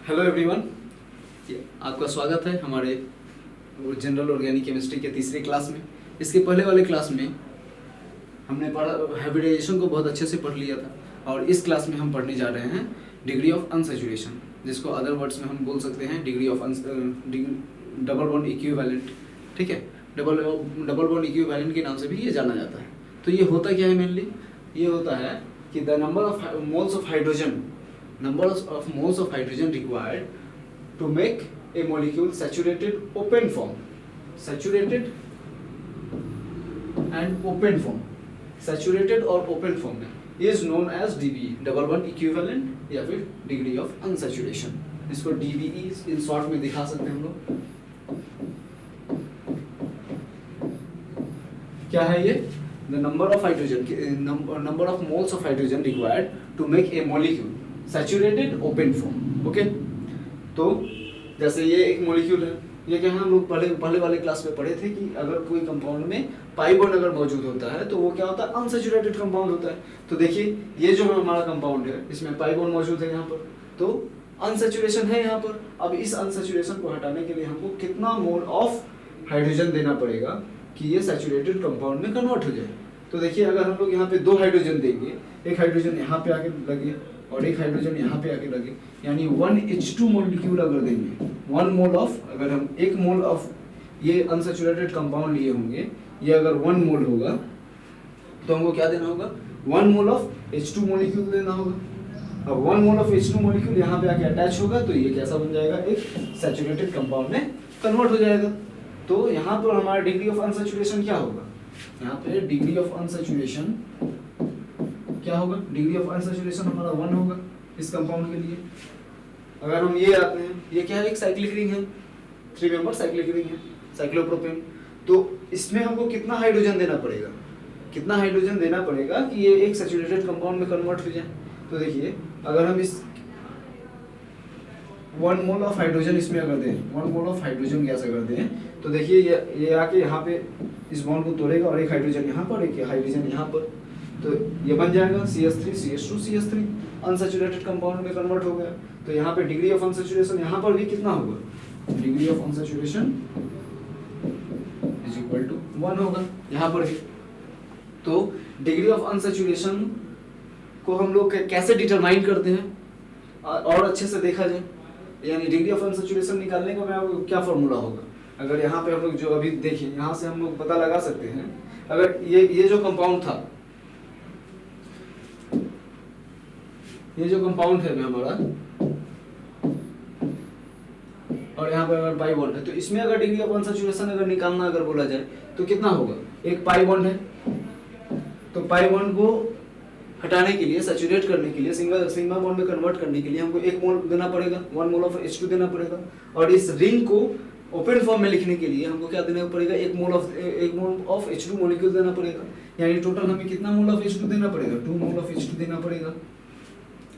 Hello everyone, आपका स्वागत है हमारे जनरल ऑर्गेनिक केमिस्ट्री के तीसरी क्लास में। इसके पहले वाले क्लास में हमने पढ़ा हाइब्रिडाइजेशन को बहुत अच्छे से पढ़ लिया था और इस क्लास में हम पढ़ने जा रहे हैं डिग्री ऑफ अनसैचुरेशन, जिसको अदर वर्ड्स में हम बोल सकते हैं degree of double bond equivalent. ठीक है, डबल बॉन्ड इक्विवेलेंट के नाम से भी ये जाना जाता है। तो ये होता क्या है मेनली, ये होता है कि the number of moles of hydrogen required to make a molecule saturated open form, saturated and open form, saturated और open form में is known as DBE, double bond equivalent या फिर degree of unsaturation। इसको DBE in short में दिखा सकते हैं हम लोग। क्या है ये? The number of hydrogen, number of moles of hydrogen required to make a molecule saturated open form. Okay, तो जैसे ये एक मॉलिक्यूल है, ये क्या है, हम लोग पहले वाले क्लास में पढ़े थे कि अगर कोई कंपाउंड में पाई बॉन्ड अगर मौजूद होता है तो वो क्या होता है, अनसैचुरेटेड कंपाउंड होता है। तो देखिए ये जो हमारा कंपाउंड है इसमें पाई बॉन्ड मौजूद है यहाँ पर, तो अनसैचुरेशन है यहाँ पर। अब इस अनसैचुरेशन को हटाने के लिए हमको कितना मोल ऑफ हाइड्रोजन देना पड़ेगा कि ये सैचुरेटेड कंपाउंड में कन्वर्ट हो जाए। तो देखिए अगर हम लोग यहाँ पे 2 हाइड्रोजन देंगे, एक हाइड्रोजन यहाँ पे आके लगे और एक हाइड्रोजन यहाँ पे आके लगे, यानी 1H2 मॉलिक्यूल अगर देंगे, 1 मोल ऑफ, अगर हम 1 मोल ऑफ ये अनसैचुरेटेड कंपाउंड लिए होंगे, ये अगर 1 मोल होगा तो हमको क्या देना होगा, 1 मोल ऑफ H2 मॉलिक्यूल देना होगा। अब 1 मोल ऑफ H2 मॉलिक्यूल यहाँ पे आके अटैच होगा तो ये कैसा बन जाएगा, एक सैचुरेटेड कंपाउंड में कन्वर्ट हो जाएगा। तो यहाँ पर हमारा डिग्री ऑफ अनसैचुरेशन क्या होगा, यहाँ पे डिग्री ऑफ अनसैचुरेशन क्या होगा, डिग्री ऑफ अनसैचुरेशन हमारा 1 होगा इस कंपाउंड के लिए। अगर हम ये आते हैं, ये क्या है, एक साइक्लिक रिंग है, 3 मेंबर साइक्लिक रिंग है, साइक्लोप्रोपेन। तो इसमें हमको कितना हाइड्रोजन देना पड़ेगा, कितना हाइड्रोजन देना पड़ेगा कि ये एक सैचुरेटेड कंपाउंड में कन्वर्ट हो जाए। तो देखिए अगर हम इस 1 मोल ऑफ हाइड्रोजन इसमें अगर दें, 1 मोल ऑफ हाइड्रोजन गैस अगर दें, तो देखिए ये आके यहाँ पे इस बॉन्ड को तोड़ेगा और एक हाइड्रोजन यहाँ पर, एक हाइड्रोजन यहाँ पर, तो ये बन जाएगा CH3 CH2 CH3, unsaturated compound में कन्वर्ट हो गया। तो यहाँ पे डिग्री ऑफ अनसैचुरेशन यहाँ पर भी कितना होगा, degree of unsaturation is equal to 1 होगा यहाँ पर भी। तो डिग्री ऑफ अनसैचुरेशन को हम लोग कैसे डिटरमाइन करते हैं और अच्छे से देखा जाए, यानी डिग्री ऑफ अनसैचुरेशन निकालने का क्या फॉर्मूला होगा। अगर यहाँ पे हम लोग जो अभी देखिए, यहाँ से हम लोग पता लगा सकते हैं, अगर ये जो कंपाउंड था, ये जो कंपाउंड है हमारा, और यहाँ पर अगर पाई बॉन्ड है, तो इसमें अगर डिग्री ऑफ अनसैचुरेशन अगर निकालना अगर बोला जाए तो कितना होगा, एक पाई बॉन्ड है, तो पाई बॉन्ड को हटाने के लिए, सैचुरेट करने के लिए, सिग्मा बॉन्ड में कन्वर्ट करने के लिए हमको 1 मोल देना पड़ेगा, 1 मोल ऑफ H2 देना पड़ेगा। और इस रिंग को ओपन फॉर्म में लिखने के लिए हमको क्या देना पड़ेगा, 1 मोल ऑफ H2 मॉलिक्यूल देना पड़ेगा। यानी टोटल हमें कितना मोल ऑफ H2 देना पड़ेगा, 2 मोल ऑफ H2 देना पड़ेगा।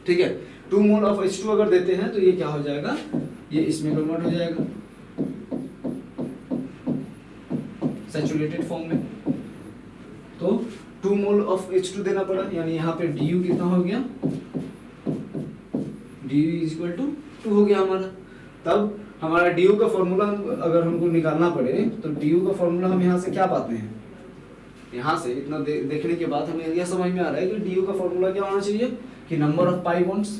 ठीक है, 2 मोल ऑफ H2 अगर देते हैं तो ये क्या हो जाएगा, ये इसमें कन्वर्ट हो जाएगा सैचुरेटेड फॉर्म में। तो 2 मोल ऑफ H2 देना पड़ा, यानी यहाँ पे Du कितना हो गया, Du इज इक्वल टू 2 हो गया हमारा। तब हमारा Du का फॉर्मूला अगर हमको निकालना पड़े तो Du का फॉर्मूला हम यहाँ से क्या पाते हैं, यहाँ से इतना देखने के बाद हमें यह समझ में आ रहा है कि Du का फॉर्मूला क्या होना चाहिए कि number of pi bonds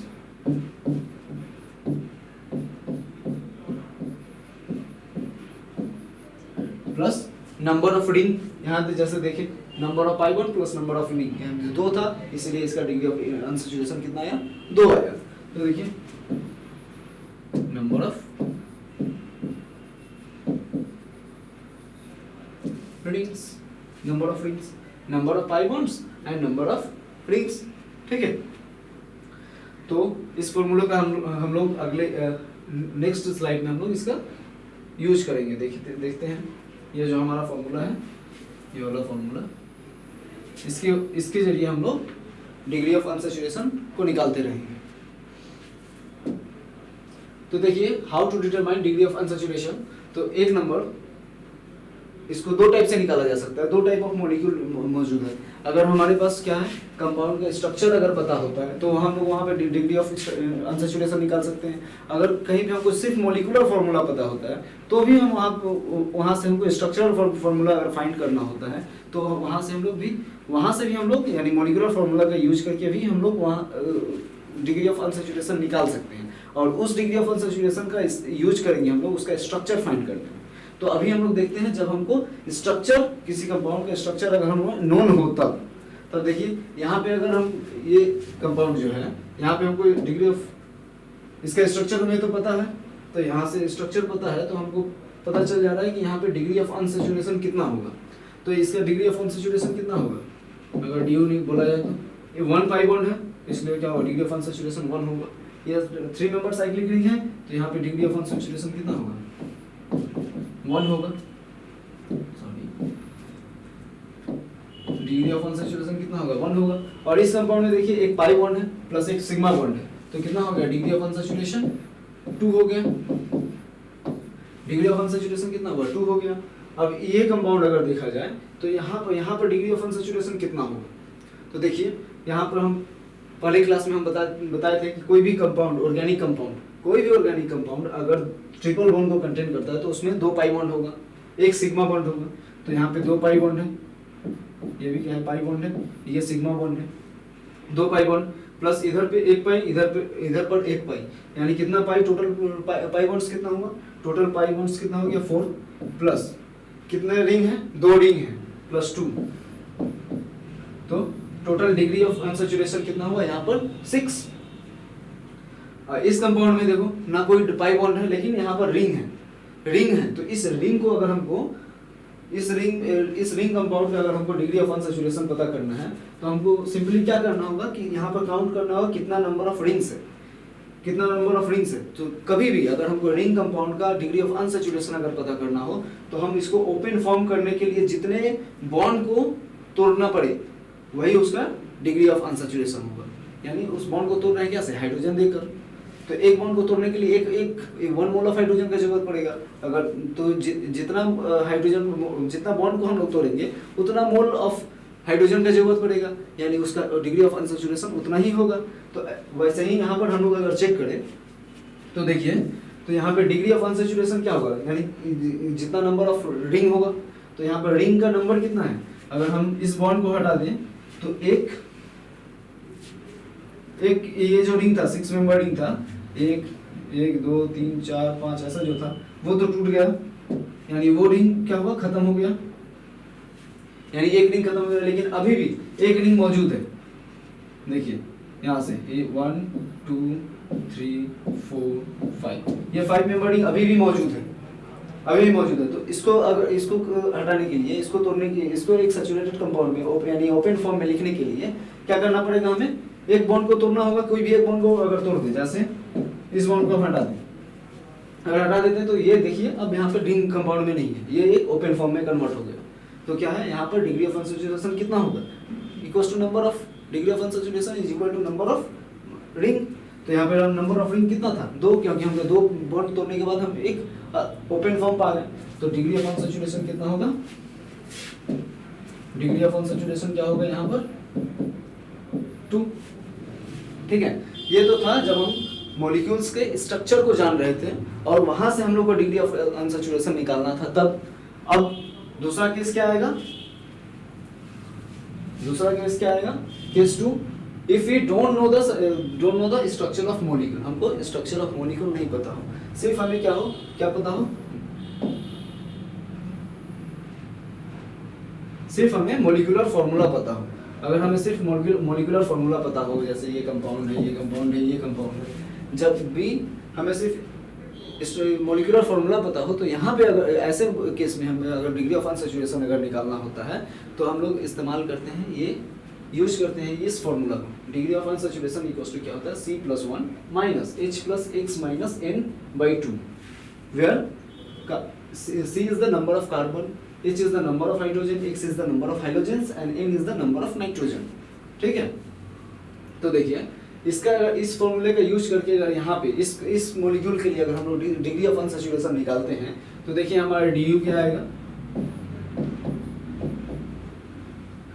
plus number of ring, यहाँ जैसे देखें number of pi bond plus number of ring, यहाँ 2 था, इसलिए इसका डिग्री ऑफ अनसैचुरेशन कितना आया, 2 आया। तो देखिए number of rings, number of rings, number of pi bonds and number of rings. ठीक है, तो इस फॉर्मूले का हम लोग अगले नेक्स्ट स्लाइड में हम लोग इसका यूज करेंगे। देखते हैं ये जो हमारा फॉर्मूला है, ये वाला फॉर्मूला, इसके जरिए हम लोग डिग्री ऑफ अनसैचुरेशन को निकालते रहेंगे। तो देखिए how to determine degree of unsaturation. तो एक नंबर इसको दो टाइप से निकाला जा सकता है, दो टाइप ऑफ मॉलिक्यूल मौजूद है। अगर हमारे पास क्या है, कंपाउंड का स्ट्रक्चर अगर पता होता है तो हम लोग वहाँ पे डिग्री ऑफ अनसैचुरेशन निकाल सकते हैं। अगर कहीं भी हमको सिर्फ मॉलिक्यूलर फार्मूला पता होता है तो भी हम वहाँ से हमको स्ट्रक्चरल फार्मूला अगर फाइंड करना होता है तो वहाँ से भी हम लोग यानी मॉलिक्यूलर फार्मूला का यूज करके भी हम लोग वहाँ डिग्री ऑफ अनसैचुरेशन निकाल सकते हैं, और उस डिग्री ऑफ अनसैचुरेशन का यूज करेंगे हम लोग उसका स्ट्रक्चर फाइंड करने में। तो अभी हम लोग देखते हैं जब हमको स्ट्रक्चर, किसी कंपाउंड का स्ट्रक्चर अगर हम नोन हो तब देखिए यहाँ पे अगर हम ये कंपाउंड जो है यहाँ पे हमको डिग्री ऑफ इसका स्ट्रक्चर हमें तो पता है, तो यहाँ से स्ट्रक्चर पता है तो हमको पता चल जा रहा है कि यहाँ पे डिग्री ऑफ अनसैचुरेशन कितना होगा। तो इसका डिग्री ऑफ अनसैचुरेशन कितना होगा, अगर डी नहीं बोला जाए तो ये 1 पाई बॉन्ड है, इसलिए क्या होगा डिग्री ऑफ अनसैचुरेशन 1 होगा। ये 3 मेंबर साइक्लिक रिंग है तो यहाँ पे डिग्री ऑफ अनसैचुरेशन कितना होगा, 1 होगा। सॉरी, डिग्री ऑफ अनसैचुरेशन कितना होगा, 1 होगा। और इस कंपाउंड में देखिए एक पाई बॉन्ड है प्लस एक सिग्मा बॉन्ड है, तो कितना हो गया, डिग्री ऑफ अनसैचुरेशन 2 हो गया। डिग्री ऑफ अनसैचुरेशन कितना हुआ, 2 हो गया। अब ये कंपाउंड अगर देखा जाए तो यहाँ पर डिग्री ऑफ अनसैचुरेशन कितना होगा, तो देखिए यहाँ पर हम पहले क्लास में हम बताए थे कि कोई भी ऑर्गेनिक कंपाउंड अगर ट्रिपल बॉन्ड को कंटेन करता है तो उसमें 2 पाई बॉन्ड होगा, एक सिग्मा बॉन्ड होगा। तो यहाँ पे 2 पाई बॉन्ड है, ये भी क्या है, पाई बॉन्ड है, ये सिग्मा बॉन्ड है, 2 पाई बॉन्ड प्लस इधर पे 1 पाई, इधर पर 1 पाई, यानी कितना पाई, टोटल पाई बॉन्ड्स कितना होगा, टोटल पाई बॉन्ड्स कितना हो गया 4, प्लस कितने रिंग है, 2 रिंग है प्लस 2, तो टोटल डिग्री ऑफ अनसैचुरेशन कितना हुआ यहाँ पर 6। इस कंपाउंड में देखो ना कोई पाई बॉन्ड है लेकिन यहाँ पर रिंग है, तो इस रिंग को अगर हमको इस रिंग कंपाउंड पे अगर हमको डिग्री ऑफ अनसैचुरेशन पता करना है तो हमको सिंपली क्या करना होगा कि यहाँ पर काउंट करना होगा कितना नंबर ऑफ रिंग्स है। तो कभी भी अगर हमको रिंग कंपाउंड का डिग्री ऑफ अनसैचुरेशन अगर पता करना हो तो हम इसको ओपन फॉर्म करने के लिए जितने बॉन्ड को तोड़ना पड़े वही उसका डिग्री ऑफ अनसैचुरेशन होगा। यानी उस बॉन्ड को तोड़ना है कैसे, हाइड्रोजन देकर। तो एक बॉन्ड को तोड़ने के लिए एक 1 मोल ऑफ हाइड्रोजन का जरूरत पड़ेगा। अगर तो जितना बॉन्ड को हम लोग तोड़ेंगे उतना मोल ऑफ हाइड्रोजन का जरूरत पड़ेगा, यानी उसका डिग्री ऑफ अनसैचुरेशन उतना ही होगा। तो वैसे ही यहाँ पर हम लोग अगर चेक करें तो देखिए, तो यहाँ पे डिग्री ऑफ अनसैचुरेशन क्या होगा, यानी जितना नंबर ऑफ रिंग होगा, तो यहाँ पर रिंग का नंबर कितना है, अगर हम इस बॉन्ड को हटा दें तो एक ये जो रिंग था 6 मेंबर रिंग था, 1 2 3 4 5 ऐसा जो था वो तो टूट गया, यानी वो रिंग क्या हुआ, खत्म हो गया, यानी एक रिंग खत्म हो गया। लेकिन अभी भी एक रिंग मौजूद है, देखिए यहाँ से 1 2 3 4 5, ये 5 मेंबर रिंग अभी भी मौजूद है। तो इसको हटाने के लिए, इसको तोड़ने के लिए, इसको एक सैचुरेटेड कंपाउंड में यानी ओपन फॉर्म में लिखने के लिए क्या करना पड़ेगा, हमें एक बॉन्ड को तोड़ना होगा। कोई भी एक बॉन्ड को अगर तोड़ दे, जैसे इस बॉन्ड को हटा दें, अगर हटा देते हैं तो ये देखिए अब यहाँ पर रिंग कंपाउंड में नहीं है, ये एक ओपन फॉर्म में कन्वर्ट हो गया। तो क्या है, यहाँ पर डिग्री ऑफ अनसैचुरेशन कितना होगा, equal to number of degree of unsaturation is equal to number of ring. तो यहाँ पे नंबर ऑफ रिंग कितना था, 2, क्योंकि हमने 2 बॉन्ड तोड़ने के बाद हम एक ओपन फॉर्म पा गए। तो डिग्री ऑफ अनसैचुरेशन कितना होगा, डिग्री ऑफ अनसैचुरेशन क्या होगा यहाँ पर 2। ठीक है, ये तो था जब हम मॉलिक्यूल्स के स्ट्रक्चर को जान रहे थे और वहां से हम लोग को डिग्री ऑफ अनसैचुरेशन निकालना था तब। अब दूसरा केस क्या आएगा, case 2, if we don't know the structure of molecule, हमको स्ट्रक्चर ऑफ मॉलिक्यूल नहीं पता हो, सिर्फ हमें क्या पता हो, सिर्फ हमें मॉलिक्यूलर फॉर्मूला पता हो। अगर हमें सिर्फ मॉलिक्यूलर फॉर्मूला पता हो, जैसे ये कंपाउंड है, ये कंपाउंड है, जब भी हमें सिर्फ मॉलिक्यूलर फॉर्मूला पता हो तो यहाँ पे अगर ऐसे केस में हमें अगर डिग्री ऑफ अनसैचुरेशन अगर निकालना होता है तो हम लोग इस्तेमाल करते हैं, ये यूज करते हैं इस फॉर्मूला को। Degree of unsaturation equals to क्या होता है, C+1 minus H plus X minus N/2, where C is the number of carbon, H is the number of hydrogen, X is the number of halogens and N is the number of nitrogen। ठीक है, तो देखिए इस फॉर्मूले का use करके अगर यहाँ पे इस मॉलिक्यूल के लिए अगर हम लोग डिग्री ऑफ अनसैचुरेशन निकालते हैं तो देखिए हमारा du क्या आएगा,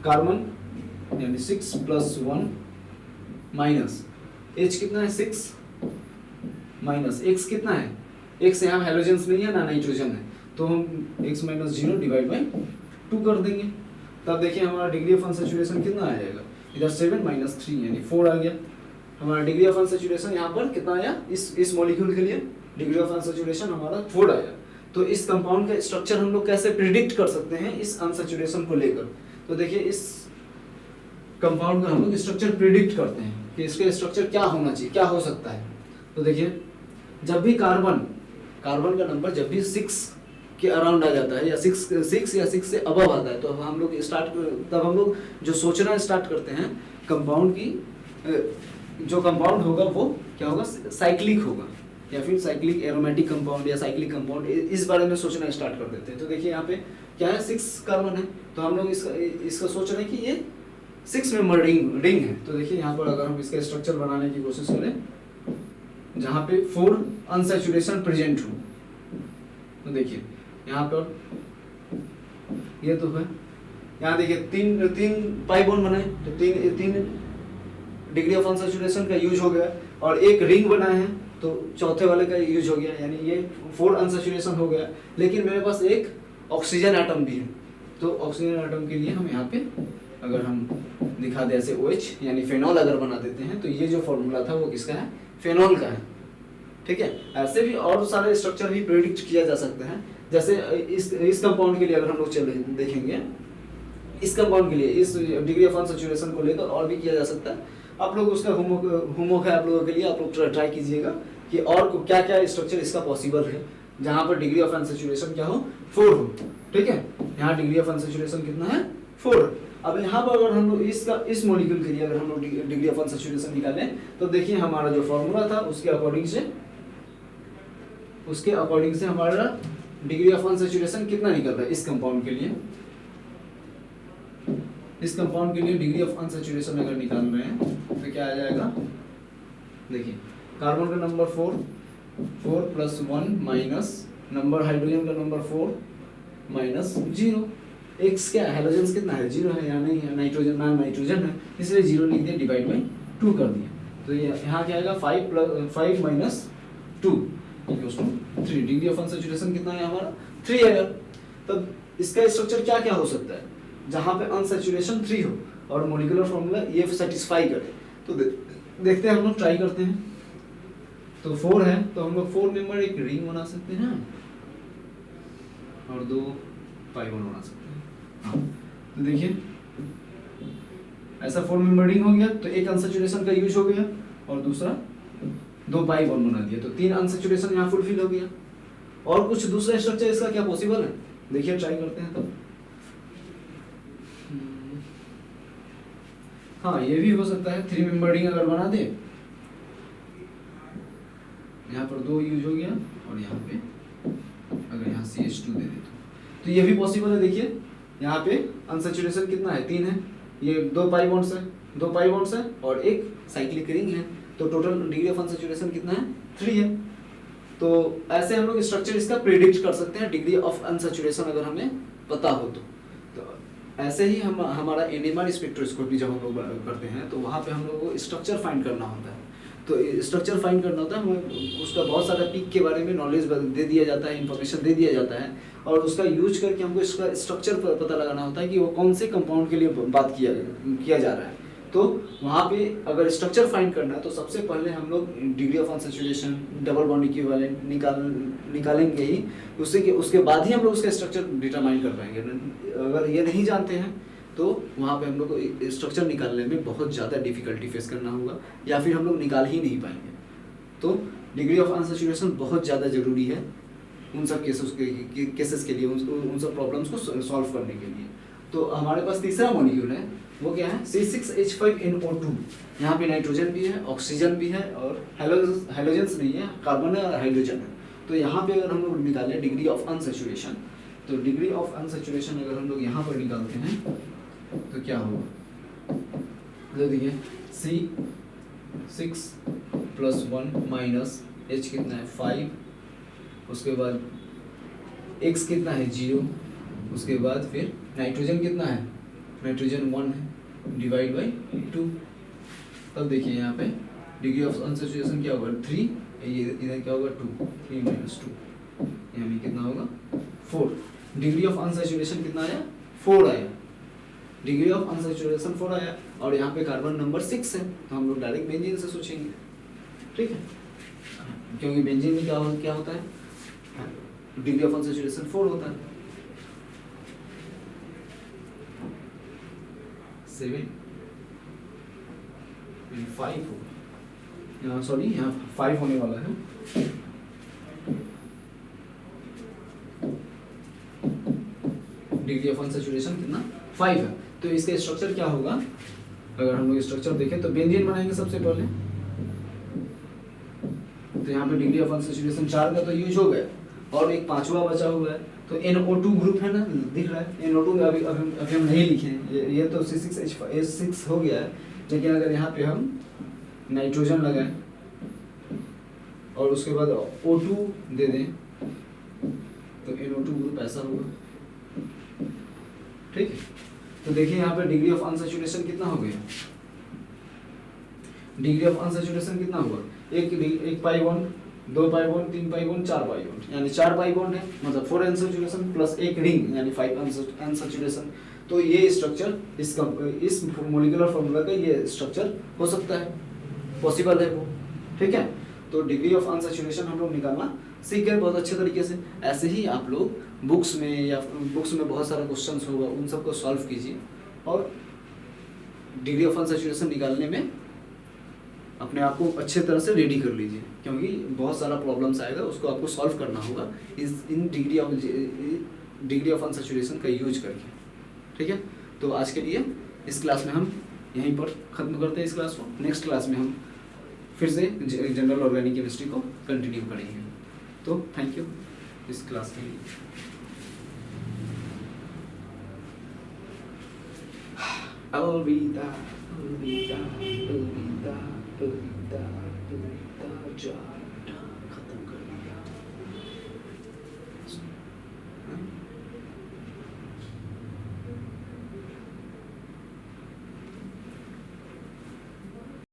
कार्बन यानी 6 + 1 माइनस H कितना है 6 माइनस X कितना है, X यहाँ हेलोजेंस नहीं है ना नाइट्रोजन है, तो हम X - 0 डिवाइड बाई 2 कर देंगे। तब देखिए हमारा डिग्री ऑफ अनसैचुरेशन कितना आ जाएगा, इधर 7 - 3 यानी 4 आ गया। हमारा डिग्री ऑफ अनसैचुरेशन यहाँ पर कितना आया, इस मॉलिक्यूल के लिए डिग्री ऑफ अनसैचुरेशन हमारा 4 आया। तो इस कंपाउंड का स्ट्रक्चर हम लोग कैसे प्रिडिक्ट कर सकते हैं इस अनसैचुरेशन को लेकर। तो देखिए इस कंपाउंड का हम लोग स्ट्रक्चर प्रिडिक्ट करते हैं कि इसका स्ट्रक्चर क्या होना चाहिए, क्या हो सकता है। तो देखिए जब भी कार्बन का नंबर जब भी 6 के अराउंड आ जाता है या 6 या 6 से अबव आता है, तो हम लोग जो सोचना स्टार्ट करते हैं कंपाउंड की, जो कंपाउंड होगा वो क्या होगा, साइक्लिक होगा या फिर साइक्लिक एरोमेटिक कंपाउंड या साइक्लिक कंपाउंड, इस बारे में सोचना स्टार्ट कर देते हैं। तो देखिए यहाँ पे क्या है 6 कार्बन है, तो हम लोग इसका सोच रहे हैं कि ये 6 मेंबर रिंग है। तो देखिए यहाँ पर अगर हम इसका स्ट्रक्चर बनाने की कोशिश करें जहाँ पे 4 अनसैचुरेशन प्रेजेंट हो, तो देखिए यहाँ पर ये तो है, यहाँ देखिए तीन पाई बॉन्ड बनाए, तो तीन डिग्री ऑफ अनसैचुरेशन का यूज हो गया, और एक रिंग बनाए हैं तो चौथे वाले का यूज हो गया, यानी ये 4 अनसैचुरेशन हो गया। लेकिन मेरे पास एक ऑक्सीजन एटम भी है, तो ऑक्सीजन एटम के लिए हम यहाँ पे अगर हम दिखा दे ऐसे OH यानी फेनॉल अगर बना देते हैं, तो ये जो फॉर्मूला था वो किसका है, फेनॉल का है। ठीक है, ऐसे भी और सारे स्ट्रक्चर भी प्रेडिक्ट किया जा सकता है। जैसे इस कंपाउंड के लिए अगर हम लोग चले देखेंगे, इस कंपाउंड के लिए इस डिग्री ऑफ अनसैचुरेशन को लेकर और भी किया जा सकता है। आप लोग उसका होमवर्क है आप लोगों के लिए, आप लोग ट्राई कीजिएगा कि और क्या क्या स्ट्रक्चर इसका पॉसिबल है जहाँ पर डिग्री ऑफ अनसैचुरेशन क्या हो, 4 हो। ठीक है, यहाँ डिग्री ऑफ अनसैचुरेशन कितना है, 4। अब यहाँ पर अगर हम लोग इस मॉलिक्यूल के लिए अगर हम लोग डिग्री ऑफ अनसैचुरेशन निकालें, तो देखिए हमारा जो फॉर्मूला था उसके अकॉर्डिंग से हमारा डिग्री ऑफ अनसैचुरेशन कितना निकल रहा है इस कंपाउंड के लिए। इस कंपाउंड के लिए डिग्री ऑफ अनसैचुरेशन अगर निकाल रहे हैं तो क्या आ जाएगा, देखिए कार्बन का नंबर 4 + 1 माइनस नंबर हाइड्रोजन का नंबर 4 माइनस 0। एक्स क्या है, हेलोजेंस कितना है, 0 है, यहाँ नहीं है, नाइट्रोजन नॉन नाइट्रोजन है, इसलिए 0 लिख दिया, डिवाइड बाई 2 कर दिया। तो ये यहाँ क्या आएगा 5 - 2 = 3। डिग्री ऑफ अनसैचुरेशन कितना है हमारा, 3 आएगा। तब इसका स्ट्रक्चर क्या क्या हो सकता है जहाँ पे अनसैचुरेशन 3 हो और मॉलिक्यूलर फॉर्मूला ये सेटिस्फाई करे। तो देखते हैं, हम लोग ट्राई करते हैं। तो 4 है तो हम लोग 4 मेंबर एक रिंग बना सकते हैं और 2 पाई बॉन्ड बना सकते हैं। हाँ, तो देखिए ऐसा 4 मेंबर रिंग हो गया, तो एक अनसैचुरेशन का यूज हो गया और दूसरा 2 पाई बॉन्ड बना दिया, तो 3 अनसैचुरेशन यहाँ फुलफिल हो गया। और कुछ दूसरा स्ट्रक्चर इसका क्या पॉसिबल है, देखिए ट्राई करते हैं। तब हाँ, ये भी हो सकता है 3 मेंबर रिंग अगर बना दे, यहाँ पर 2 यूज हो गया और यहाँ पे अगर यहाँ CH2 दे दे तो ये भी पॉसिबल है। देखिए यहाँ पे अनसैचुरेशन कितना है, 3 है, ये 2 पाई बॉन्ड्स है और एक साइक्लिक रिंग है, तो टोटल डिग्री ऑफ अनसैचुरेशन कितना है, 3 है। तो ऐसे हम लोग स्ट्रक्चर इसका प्रेडिक्ट कर सकते हैं डिग्री ऑफ अनसैचुरेशन अगर हमें पता हो तो ऐसे ही हम हमारा NMR स्पेक्ट्रोस्कोपी जब हम लोग करते हैं तो वहाँ पे हम लोग को स्ट्रक्चर फाइंड करना होता है। तो स्ट्रक्चर फाइंड करना होता है, हमें उसका बहुत सारा पीक के बारे में नॉलेज दे दिया जाता है, इन्फॉर्मेशन दे दिया जाता है, और उसका यूज करके हमको इसका स्ट्रक्चर पता लगाना होता है कि वो कौन से कंपाउंड के लिए बात किया जा रहा है। तो वहाँ पे अगर स्ट्रक्चर फाइंड करना है तो सबसे पहले हम लोग degree of unsaturation, double bond equivalent निकालेंगे ही, उसके बाद ही हम लोग उसका स्ट्रक्चर डिटरमाइन कर पाएंगे। अगर ये नहीं जानते हैं तो वहाँ पे हम लोग को स्ट्रक्चर निकालने में बहुत ज़्यादा डिफिकल्टी फेस करना होगा या फिर हम लोग निकाल ही नहीं पाएंगे। तो डिग्री ऑफ अनसैचुरेशन बहुत ज़्यादा ज़रूरी है उन सब केसेस के लिए, उन सब प्रॉब्लम्स को सॉल्व करने के लिए। तो हमारे पास तीसरा मॉलिक्यूल है, वो क्या है, C6H5NO2। यहाँ पे नाइट्रोजन भी है, ऑक्सीजन भी है और हेलोजेंस नहीं है, कार्बन है और हाइड्रोजन है। तो यहाँ पे अगर हम लोग निकालें डिग्री ऑफ अनसैचुरेशन, तो डिग्री ऑफ अनसैचुरेशन अगर हम लोग यहाँ पर निकालते हैं तो क्या होगा, तो देखिए C6 + 1 माइनस H कितना है 5, उसके बाद X कितना है 0, उसके बाद फिर नाइट्रोजन कितना है नाइट्रोजन 1 है डिवाइड बाई 2। तब देखिए यहाँ पे डिग्री ऑफ अनसैचुरेशन क्या होगा 3, ये इधर क्या होगा 2, 3 माइनस 2, यहाँ में कितना होगा 4। डिग्री ऑफ अनसैचुरेशन कितना आया 4 आया, डिग्री ऑफ अनसैचुरेशन 4 आया, और यहाँ पे कार्बन नंबर 6 है, तो हम लोग डायरेक्ट बेंजीन से सोचेंगे, ठीक है, क्योंकि बेंजीन में क्या होता है, डिग्री ऑफ अनसैचुरेशन 4 होता है। 7 5 होगा, यहाँ सॉरी यहाँ 5 होने वाला है। डिग्री ऑफ अनसैचुरेशन कितना 5 है, तो इसका स्ट्रक्चर क्या होगा, अगर हम लोग स्ट्रक्चर देखें तो बेंजीन बनाएंगे सबसे पहले, तो यहाँ पे डिग्री ऑफ अनसैचुरेशन 4 का तो यूज हो गया, और एक 5वां बचा हुआ है, तो NO2 ग्रुप है ना, दिख रहा है NO2 में अभी हम नहीं लिखे हैं, ये तो C6H6 हो गया है, लेकिन अगर यहाँ पे हम नाइट्रोजन लगाएं और उसके बाद O2 दे दें तो NO2 ग्रुप ऐसा होगा, ठीक है। तो देखिए यहाँ पे डिग्री ऑफ अनसैचुरेशन कितना हो गया, डिग्री ऑफ अनसैचुरेशन कितना हुआ, एक pi bond, 2 pi bond, 3 pi bond, 4 pi bond, यानी 4 पाई बॉन्ड है, मतलब 4 अनसैचुरेशन प्लस एक रिंग यानी 5 अनसैचुरेशन। तो ये स्ट्रक्चर इस मॉलिक्यूलर फॉर्मूला का ये स्ट्रक्चर हो सकता है, पॉसिबल है वो, ठीक है। तो डिग्री ऑफ अनसैचुरेशन हम लोग निकालना सीख गए बहुत अच्छे तरीके से। ऐसे ही आप लोग बुक्स में बहुत सारा क्वेश्चंस होगा, उन सबको सॉल्व कीजिए, और डिग्री ऑफ अनसैचुरेशन निकालने में अपने आप को अच्छे तरह से रेडी कर लीजिए, क्योंकि बहुत सारा प्रॉब्लम्स आएगा, उसको आपको सॉल्व करना होगा इन डिग्री ऑफ अनसैचुरेशन का यूज करके, ठीक है। तो आज के लिए इस क्लास में हम यहीं पर ख़त्म करते हैं इस क्लास को। नेक्स्ट क्लास में हम फिर से जनरल ऑर्गेनिक केमिस्ट्री को कंटिन्यू करेंगे। तो थैंक यू इस क्लास के लिए। अलविदा अलविदा अलविदा।